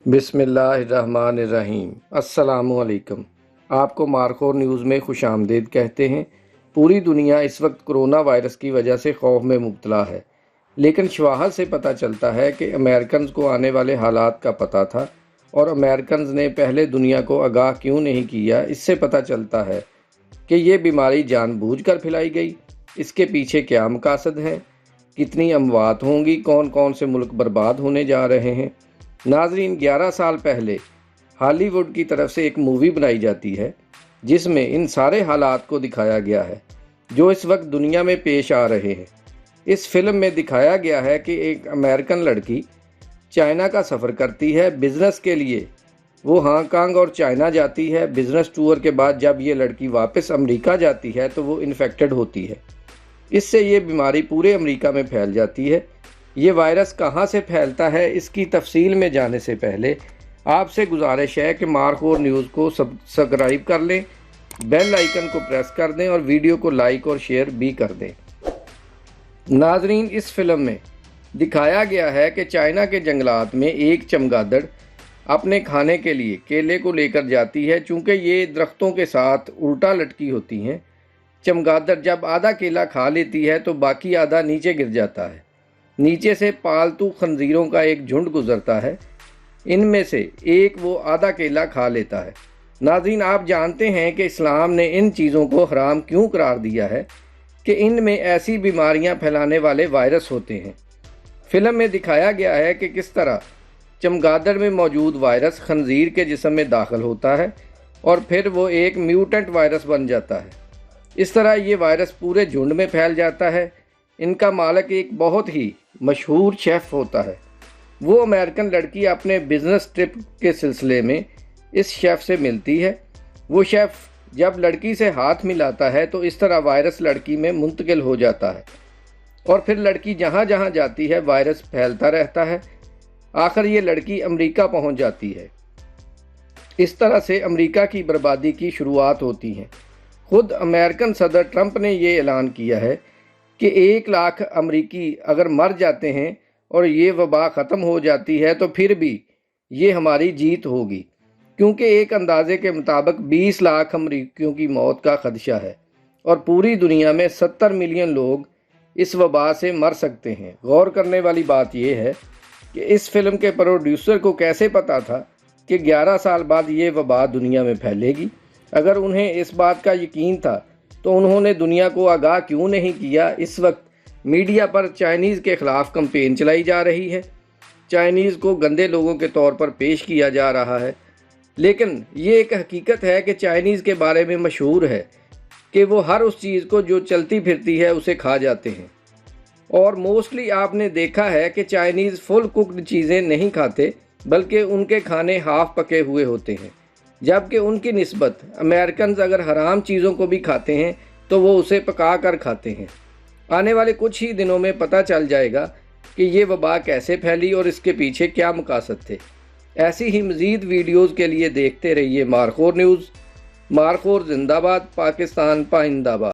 بسم اللہ الرحمن الرحیم۔ السلام علیکم۔ آپ کو مارخور نیوز میں خوش آمدید کہتے ہیں۔ پوری دنیا اس وقت کرونا وائرس کی وجہ سے خوف میں مبتلا ہے، لیکن شواہد سے پتہ چلتا ہے کہ امریکنز کو آنے والے حالات کا پتہ تھا اور امریکنز نے پہلے دنیا کو آگاہ کیوں نہیں کیا۔ اس سے پتہ چلتا ہے کہ یہ بیماری جان بوجھ کر پھیلائی گئی۔ اس کے پیچھے کیا مقاصد ہیں، کتنی اموات ہوں گی، کون کون سے ملک برباد ہونے جا رہے ہیں۔ ناظرین، 11 سال پہلے ہالی ووڈ کی طرف سے ایک مووی بنائی جاتی ہے جس میں ان سارے حالات کو دکھایا گیا ہے جو اس وقت دنیا میں پیش آ رہے ہیں۔ اس فلم میں دکھایا گیا ہے کہ ایک امریکن لڑکی چائنا کا سفر کرتی ہے بزنس کے لیے۔ وہ ہانگ کانگ اور چائنا جاتی ہے۔ بزنس ٹور کے بعد جب یہ لڑکی واپس امریکہ جاتی ہے تو وہ انفیکٹڈ ہوتی ہے۔ اس سے یہ بیماری پورے امریکہ میں پھیل جاتی ہے۔ یہ وائرس کہاں سے پھیلتا ہے، اس کی تفصیل میں جانے سے پہلے آپ سے گزارش ہے کہ مارخور نیوز کو سبسکرائب کر لیں، بیل آئیکن کو پریس کر دیں اور ویڈیو کو لائک اور شیئر بھی کر دیں۔ ناظرین، اس فلم میں دکھایا گیا ہے کہ چائنا کے جنگلات میں ایک چمگادڑ اپنے کھانے کے لیے کیلے کو لے کر جاتی ہے۔ چونکہ یہ درختوں کے ساتھ الٹا لٹکی ہوتی ہیں، چمگادڑ جب آدھا کیلا کھا لیتی ہے تو باقی آدھا نیچے گر جاتا ہے۔ نیچے سے پالتو خنزیروں کا ایک جھنڈ گزرتا ہے، ان میں سے ایک وہ آدھا کیلا کھا لیتا ہے۔ ناظرین، آپ جانتے ہیں کہ اسلام نے ان چیزوں کو حرام کیوں قرار دیا ہے کہ ان میں ایسی بیماریاں پھیلانے والے وائرس ہوتے ہیں۔ فلم میں دکھایا گیا ہے کہ کس طرح چمگادڑ میں موجود وائرس خنزیر کے جسم میں داخل ہوتا ہے اور پھر وہ ایک میوٹنٹ وائرس بن جاتا ہے۔ اس طرح یہ وائرس پورے جھنڈ میں پھیل جاتا ہے۔ ان کا مالک ایک بہت ہی مشہور شیف ہوتا ہے۔ وہ امریکن لڑکی اپنے بزنس ٹرپ کے سلسلے میں اس شیف سے ملتی ہے۔ وہ شیف جب لڑکی سے ہاتھ ملاتا ہے تو اس طرح وائرس لڑکی میں منتقل ہو جاتا ہے اور پھر لڑکی جہاں جہاں جاتی ہے وائرس پھیلتا رہتا ہے۔ آخر یہ لڑکی امریکہ پہنچ جاتی ہے۔ اس طرح سے امریکہ کی بربادی کی شروعات ہوتی ہیں۔ خود امریکن صدر ٹرمپ نے یہ اعلان کیا ہے کہ 1 لاکھ امریکی اگر مر جاتے ہیں اور یہ وبا ختم ہو جاتی ہے تو پھر بھی یہ ہماری جیت ہوگی، کیونکہ ایک اندازے کے مطابق 20 لاکھ امریکیوں کی موت کا خدشہ ہے اور پوری دنیا میں 70 ملین لوگ اس وبا سے مر سکتے ہیں۔ غور کرنے والی بات یہ ہے کہ اس فلم کے پروڈیوسر کو کیسے پتا تھا کہ 11 سال بعد یہ وبا دنیا میں پھیلے گی؟ اگر انہیں اس بات کا یقین تھا تو انہوں نے دنیا کو آگاہ کیوں نہیں کیا؟ اس وقت میڈیا پر چائنیز کے خلاف کمپین چلائی جا رہی ہے۔ چائنیز کو گندے لوگوں کے طور پر پیش کیا جا رہا ہے، لیکن یہ ایک حقیقت ہے کہ چائنیز کے بارے میں مشہور ہے کہ وہ ہر اس چیز کو جو چلتی پھرتی ہے اسے کھا جاتے ہیں، اور موسٹلی آپ نے دیکھا ہے کہ چائنیز فل کوکڈ چیزیں نہیں کھاتے بلکہ ان کے کھانے ہاف پکے ہوئے ہوتے ہیں، جبکہ ان کی نسبت امریکنز اگر حرام چیزوں کو بھی کھاتے ہیں تو وہ اسے پکا کر کھاتے ہیں۔ آنے والے کچھ ہی دنوں میں پتہ چل جائے گا کہ یہ وبا کیسے پھیلی اور اس کے پیچھے کیا مقاصد تھے۔ ایسی ہی مزید ویڈیوز کے لیے دیکھتے رہیے مارخور نیوز۔ مارخور زندہ باد، پاکستان پائندہ باد۔